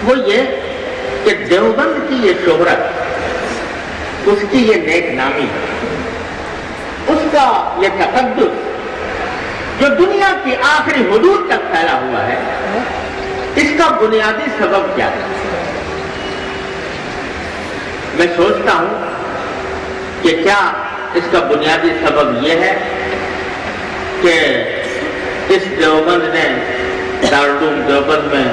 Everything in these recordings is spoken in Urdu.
وہ یہ کہ دیوبند کی یہ شہرت، اس کی یہ نیک نامی، اس کا یہ تقدس جو دنیا کی آخری حدود تک پھیلا ہوا ہے، اس کا بنیادی سبب کیا ہے؟ میں سوچتا ہوں کہ کیا اس کا بنیادی سبب یہ ہے کہ اس دیوبند نے، دارالعلوم دیوبند میں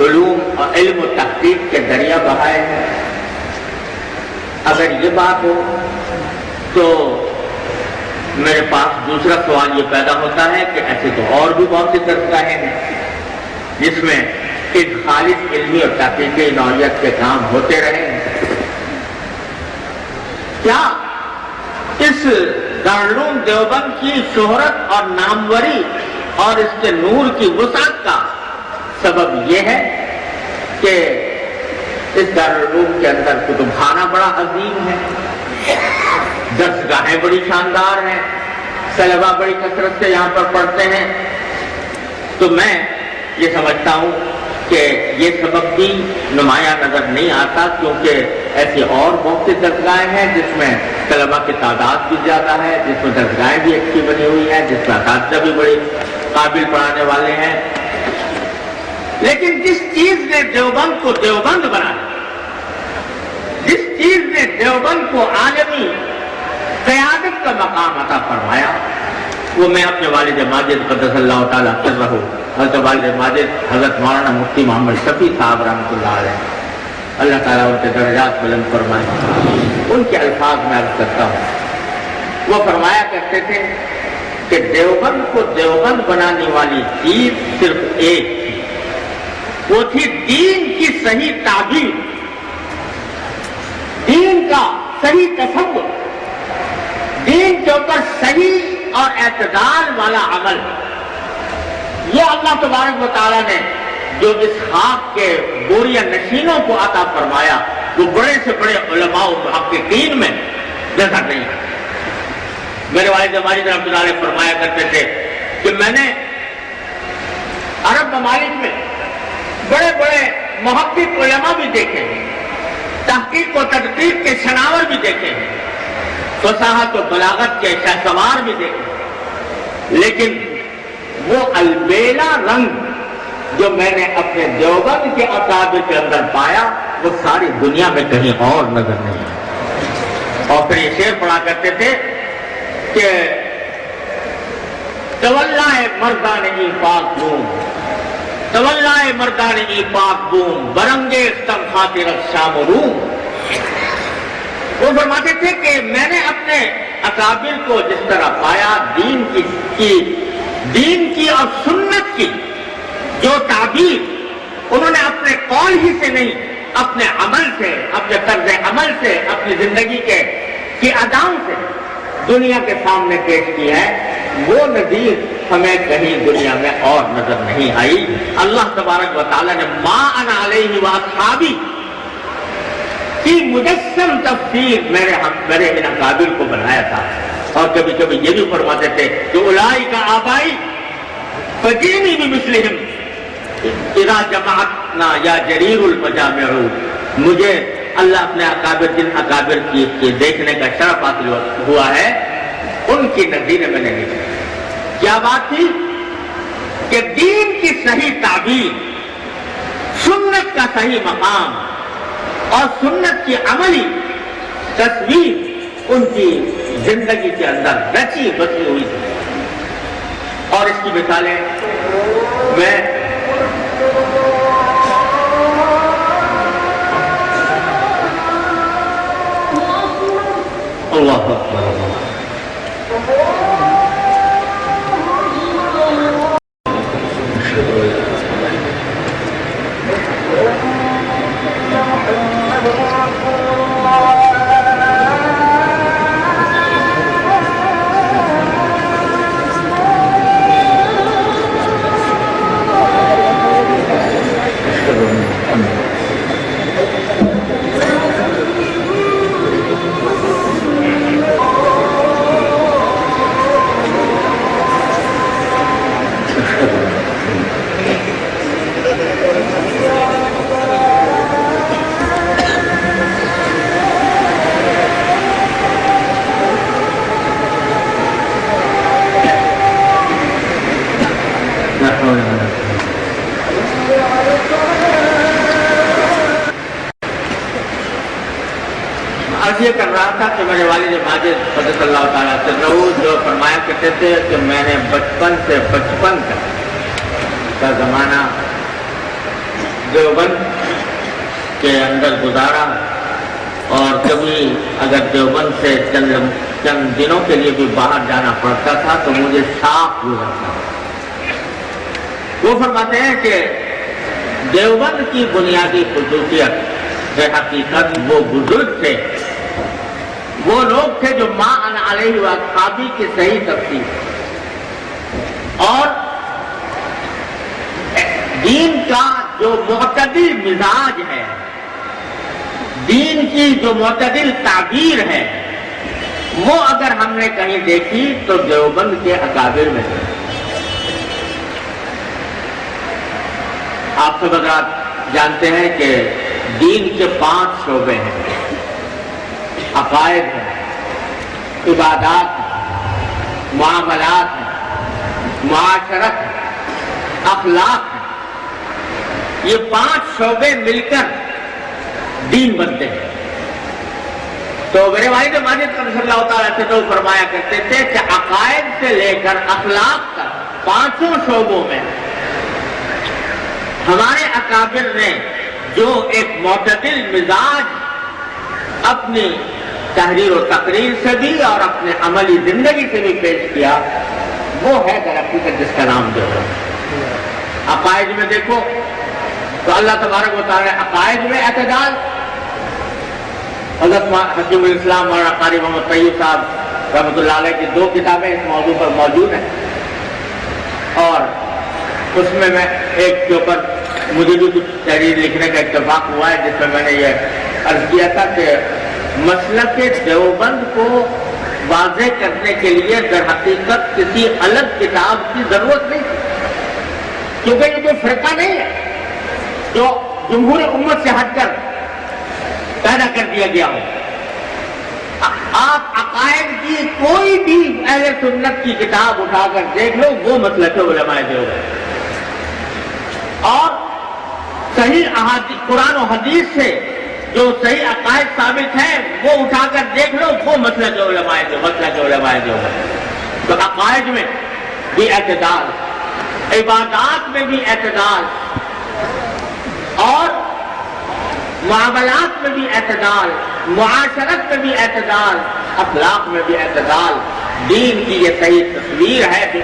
علوم اور علم و تحقیق کے دریا بہائے ہیں؟ اگر یہ بات ہو تو میرے پاس دوسرا سوال یہ پیدا ہوتا ہے کہ ایسے تو اور بھی بہت سی درسگاہیں ہیں جس میں ایک خالص علمی اور تحقیقی نوعیت کے کام ہوتے رہے ہیں، کیا اس دارالعلوم دیوبند کی شہرت اور ناموری اور اس کے نور کی وسعت کا سبب یہ ہے کہ اس دارالعلوم کے اندر کتب خانہ بڑا عظیم ہے، درسگاہیں بڑی شاندار ہیں، طلباء بڑی کثرت سے یہاں پر پڑھتے ہیں؟ تو میں یہ سمجھتا ہوں کہ یہ سبب بھی نمایاں نظر نہیں آتا، کیونکہ ایسی اور بہت سی درسگاہیں ہیں جس میں طلباء کی تعداد بھی زیادہ ہے، جس میں درسگاہیں بھی اچھی بنی ہوئی ہیں، جس میں اساتذہ بھی بڑے قابل پڑھانے والے ہیں۔ لیکن جس چیز نے دیوبند کو دیوبند بنایا، جس چیز نے دیوبند کو عالمی قیادت کا مقام عطا فرمایا، وہ میں اپنے والد ماجد قدس اللہ تعالیٰ سرہ، حضرت والد ماجد حضرت مولانا مفتی محمد شفیع صاحب رحمۃ اللہ علیہ، اللہ تعالیٰ ان کے درجات بلند فرمائے، ان کے الفاظ میں عرض کرتا ہوں۔ وہ فرمایا کرتے تھے کہ دیوبند کو دیوبند بنانے والی چیز صرف ایک تھی، وہ تھی دین کی صحیح تعبیر، دین کا صحیح تصور، دین کے اوپر صحیح اور اعتدال والا عمل۔ یہ اللہ تبارک و تعالیٰ نے جو اس خاک کے بوریہ نشینوں کو عطا فرمایا، وہ بڑے سے بڑے علماء و محققین میں نظر نہیں آتا۔ میرے والد ماجد رحمۃ اللہ علیہ فرمایا کرتے تھے کہ میں نے عرب ممالک میں بڑے بڑے محقق علماء بھی دیکھے ہیں، تحقیق و تدقیق کے شناور بھی دیکھے ہیں، فصاحت و بلاغت کے شہسوار بھی دیکھے، لیکن وہ البیلا رنگ جو میں نے اپنے دیوبند کے اکابر کے اندر پایا، وہ ساری دنیا میں کہیں اور نظر نہیں آیا۔ اور پھر یہ شعر پڑھا کرتے تھے کہ تولائے مردان ای پاک بوم، تولائے مردان ای پاک بوم، برنگے ستم خاطر شام و روم۔ وہ فرماتے تھے کہ میں نے اپنے اکابر کو جس طرح پایا، دین کی اور سنت کی جو تعبیر انہوں نے اپنے قول ہی سے نہیں، اپنے عمل سے، اپنے طرز عمل سے، اپنی زندگی کی اداؤں سے دنیا کے سامنے پیش کی ہے، وہ نظیر ہمیں کہیں دنیا میں اور نظر نہیں آئی۔ اللہ تبارک و تعالیٰ نے ما انا علیہ واصحابی کی مجسم تفسیر میرے ان اکابر کو بنایا تھا۔ اور کبھی کبھی یہ بھی فرماتے تھے کہ اولئک آبائی فجینی بمثلہم اذا جمعتنا یا جریر المجامع۔ مجھے اللہ اپنے اکابر، جن اکابر کی دیکھنے کا شرف حاصل ہوا ہے، ان کی نظیر میں نے نہیں۔ کیا بات تھی کہ دین کی صحیح تعبیر، سنت کا صحیح مقام اور سنت کی عملی تصویر ان کی زندگی کے اندر رچی بسی ہوئی تھی۔ اور اس کی مثالیں میں اللہ اکبر عرض یہ کر رہا تھا کہ میرے والد ماجد قدس اللہ تعالیٰ سرہ جو فرمایا کرتے تھے کہ میں نے بچپن سے بچپن کا زمانہ دیوبند کے اندر گزارا، اور کبھی اگر دیوبند سے چند دنوں کے لیے بھی باہر جانا پڑتا تھا تو مجھے شاق گزرتا تھا۔ وہ فرماتے ہیں کہ دیوبند کی بنیادی خصوصیت حقیقت وہ بزرگ تھے، وہ لوگ تھے جو ما انا علیہ واصحابی کی صحیح تفسیر اور دین کا جو معتدل مزاج ہے، دین کی جو معتدل تعبیر ہے، وہ اگر ہم نے کہیں دیکھی تو دیوبند کے اکابر میں ہے۔ آپ سب حضرات جانتے ہیں کہ دین کے 5 شعبے ہیں، عقائد ہیں، عبادات ہیں، معاملات ہیں، معاشرت ہے، اخلاق ہے۔ یہ 5 شعبے مل کر دین بنتے ہیں۔ تو میرے والد ماجد صلی اللہ تعالیٰ سے فرمایا کرتے تھے کہ عقائد سے لے کر اخلاق تک 5 شعبوں میں ہمارے اکابر نے جو ایک معتدل مزاج اپنی تحریر و تقریر سے بھی اور اپنے عملی زندگی سے بھی پیش کیا، وہ ہے در حقیقت جس کا نام جو ہے عقائد میں دیکھو تو اللہ تبارک و تعالی عقائد میں اعتدال۔ حضرت حکیم الاسلام مولانا قاری محمد طیب صاحب رحمۃ اللہ علیہ کی 2 کتابیں اس موضوع پر موجود ہیں، اور اس میں ایک کے اوپر مجھے بھی کچھ تحریر لکھنے کا اتفاق ہوا ہے، جس میں میں نے یہ عرض کیا تھا کہ مسلک دیوبند کو واضح کرنے کے لیے در حقیقت کسی الگ کتاب کی ضرورت نہیں، کیونکہ یہ کوئی فرقہ نہیں ہے جو جمہور امت سے ہٹ کر پیدا کر دیا گیا ہو۔ آپ عقائد کی کوئی بھی اہل سنت کی کتاب اٹھا کر دیکھ لو، وہ مسلک علماء دیوبند، اور صحیح احادیث قرآن و حدیث سے جو صحیح عقائد ثابت ہیں وہ اٹھا کر دیکھ لو، وہ مسلک علماء دیوبند۔ تو عقائد میں بھی اعتدال، عبادات میں بھی اعتدال، اور معاملات میں بھی اعتدال، معاشرت میں بھی اعتدال، اخلاق میں بھی اعتدال، دین کی یہ صحیح تصویر ہے جو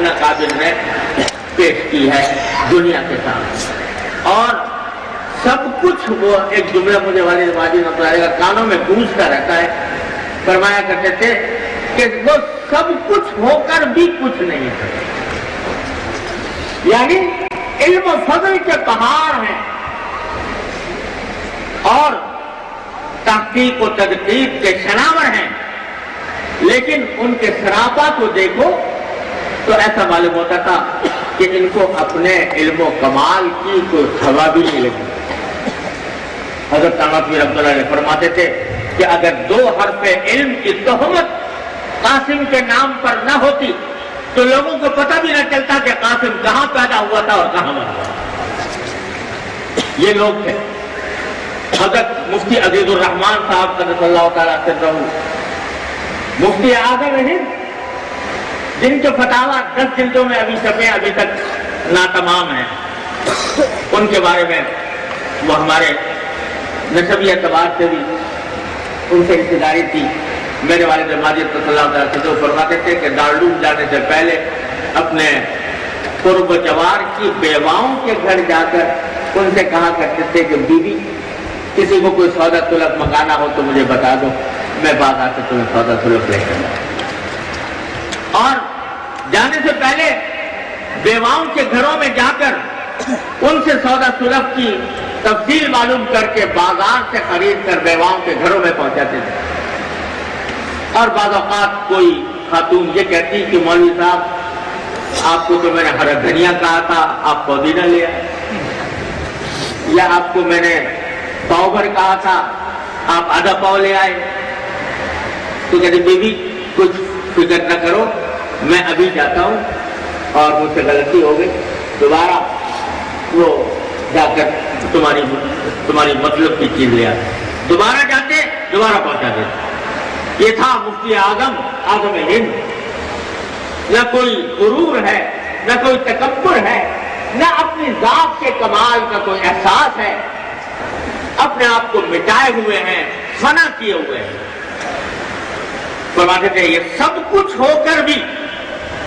اکابر نے پیش کی ہے دنیا کے ساتھ۔ اور سب کچھ، وہ ایک جملہ مجھے والد ماجد کا کانوں میں گونجتا رہتا ہے، فرمایا کرتے تھے کہ وہ سب کچھ ہو کر بھی کچھ نہیں ہے، یعنی علم و فضل کے پہاڑ ہیں اور تحقیق و تدقیق کے شناور ہیں، لیکن ان کے سراپا کو دیکھو تو ایسا معلوم ہوتا تھا کہ ان کو اپنے علم و کمال کی کوئی ہوا بھی نہیں لگی۔ حضرت نعمت عبداللہ علیہ فرماتے تھے کہ اگر 2 حرف علم کی تہمت قاسم کے نام پر نہ ہوتی تو لوگوں کو پتہ بھی نہ چلتا کہ قاسم کہاں پیدا ہوا تھا اور کہاں مر گیا۔ یہ لوگ تھے۔ حضرت مفتی عزیز الرحمان صاحب قدس اللہ تعالیٰ سرہ، مفتی اعظم ہند، جن کے فتاویٰ 10 جلدوں میں ابھی چھپے، ابھی تک ناتمام ہیں، ان کے بارے میں وہ ہمارے نسبی اعتبار سے بھی ان سے رشتہ داری تھی۔ میرے والد ماجد صلی اللہ علیہ وسلم فرماتے تھے کہ دارالعلوم جانے سے پہلے اپنے قرب و جوار کی بیواؤں کے گھر جا کر ان سے کہا کرتے تھے کہ بیوی کسی کو کوئی سودا سلف منگانا ہو تو مجھے بتا دو، میں بازار سے تمہیں سودا سلف لے کر آؤں۔ اور جانے سے پہلے بیواؤں کے گھروں میں جا کر ان سے سودا سلف کی تفصیل معلوم کر کے بازار سے خرید کر بیواؤں کے گھروں میں پہنچاتے تھے۔ اور بعض اوقات کوئی خاتون یہ کہتی کہ مولوی صاحب آپ کو تو میں نے ہرا دھنیا کہا تھا، آپ پودینہ لے آئے، یا آپ کو میں نے پاؤ بھر کہا تھا، آپ آدھا پاؤ لے آئے۔ تو کہتے بیوی کچھ فکر نہ کرو، میں ابھی جاتا ہوں اور مجھ سے غلطی ہو گئی، دوبارہ وہ جا کر تمہاری مطلب کی چیز لے آتے، دوبارہ جاتے دوبارہ پہنچا دیتے۔ یہ تھا مفتی اعظم ہند۔ نہ کوئی غرور ہے، نہ کوئی تکبر ہے، نہ اپنی ذات کے کمال کا کوئی احساس ہے، اپنے آپ کو مٹائے ہوئے ہیں، فنا کیے ہوئے ہیں۔ فرماتے تھے یہ سب کچھ ہو کر بھی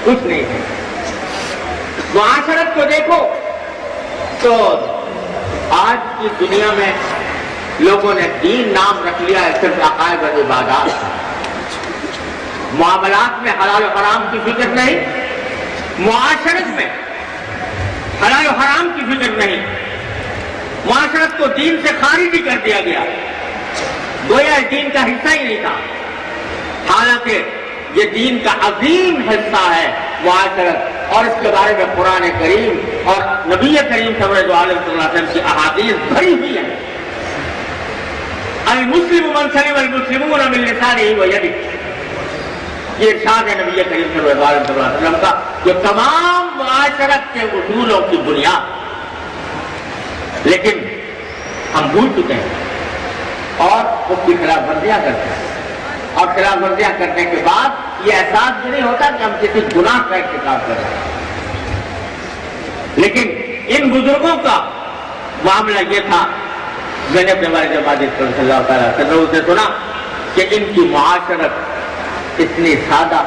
کچھ نہیں ہے۔ معاشرت کو دیکھو تو آج کی دنیا میں لوگوں نے دین نام رکھ لیا ہے صرف عقائد اور عبادات۔ معاملات میں حلال و حرام کی فکر نہیں، معاشرت میں حلال و حرام کی فکر نہیں، معاشرت کو دین سے خارج ہی کر دیا گیا، گویا دین کا حصہ ہی نہیں تھا، حالانکہ یہ دین کا عظیم حصہ ہے معاشرت، اور اس کے بارے میں قرآن کریم اور نبی کریم صلی اللہ علیہ وسلم کی احادیث بھری ہوئی ہیں۔ المسلم من سلم المسلمون من لسانه ويده، یہ ارشاد ہے نبی کریم صلی اللہ علیہ وسلم کا، جو تمام معاشرت کے اصولوں کی بنیاد۔ لیکن ہم بھول چکے ہیں اور اس کی خلاف ورزیاں کرتے ہیں، اور خلاف ورزیاں کرنے کے بعد یہ احساس بھی نہیں ہوتا کہ ہم کسی گناہ کا ارتکاب کر رہے ہیں۔ لیکن ان بزرگوں کا معاملہ یہ تھا، میں نے اپنے والد ماجد صلی اللہ تعالیٰ وسلم سے سنا کہ ان کی معاشرت اتنی سادہ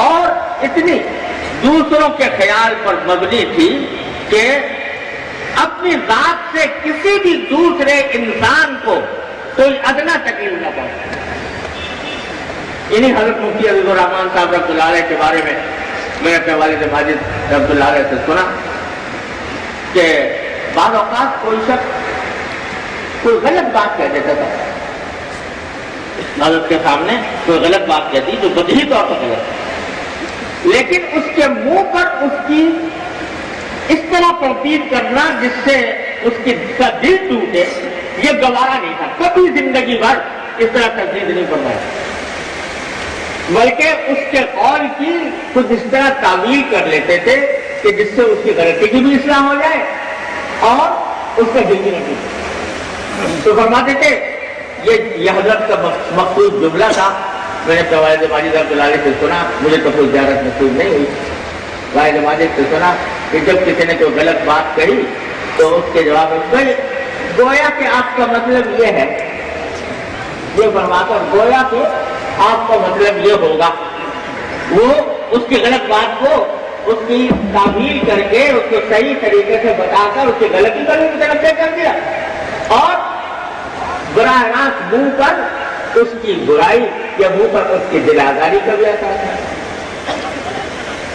اور اتنی دوسروں کے خیال پر مبنی تھی کہ اپنی ذات سے کسی بھی دوسرے انسان کو کوئی ادنا تکلیف نہ پہنچے۔ انہی حضرت مفتی عزیز الرحمان صاحب رحمۃ اللہ علیہ کے بارے میں میں نے اپنے والد ماجد رحمۃ اللہ علیہ سے سنا کہ بعض اوقات کوئی شخص کوئی غلط بات کہہ دیتا تھا، حضرت کے سامنے کوئی غلط بات کہتی جو بدیہی طور پر غلط ہے، لیکن اس کے منہ پر اس کی اس طرح تردید کرنا جس سے اس کا دل ٹوٹے، یہ گوارا نہیں تھا۔ کبھی زندگی بھر اس طرح تردید نہیں فرمائی، بلکہ اس کے قول کی کچھ اس طرح تعویل کر لیتے تھے کہ جس سے اس کی غلطی کی بھی اصلاح ہو جائے اور اس کا دل بھی نہ ٹوٹے۔ تو فرماتے تھے یہ حضرت کا مقصود جملہ تھا۔ میں نے اپنے والد ماجد رحمۃ اللہ علیہ سے سنا، مجھے تو کوئی زیارت نصیب نہیں ہوئی، والد ماجد سے سنا کہ جب کسی نے کوئی غلط بات کہی تو اس کے جواب میں گویا کہ آپ کا مطلب یہ ہے، یہ فرما کر گویا کہ آپ کا مطلب یہ ہوگا، وہ اس کی غلط بات کو اس کی تعبیر کر کے اس کو صحیح طریقے سے بتا کر اس کی غلطی پر بھی متنبع کر دیا، اور براہ راست منہ پر اس کی برائی یا منہ پر اس کی دل آزاری کا بھی احساس ہے۔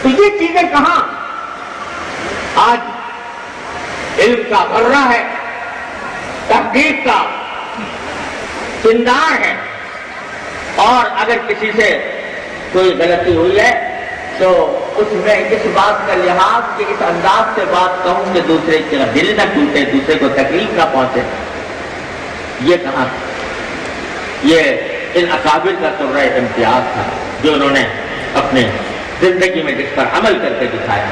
تو یہ چیزیں کہاں آج علم کا غرہ ہے، تحقیق کا سندار ہے، اور اگر کسی سے کوئی غلطی ہوئی ہے تو اس میں اس بات کا لحاظ کہ اس انداز سے بات کہوں کہ دوسرے کا دل نہ ٹوٹے، دوسرے کو تکلیف نہ پہنچے، یہ کہاں؟ یہ ان اکابر کا سرہ امتیاز تھا جو انہوں نے اپنے زندگی میں جس پر عمل کر کے دکھایا۔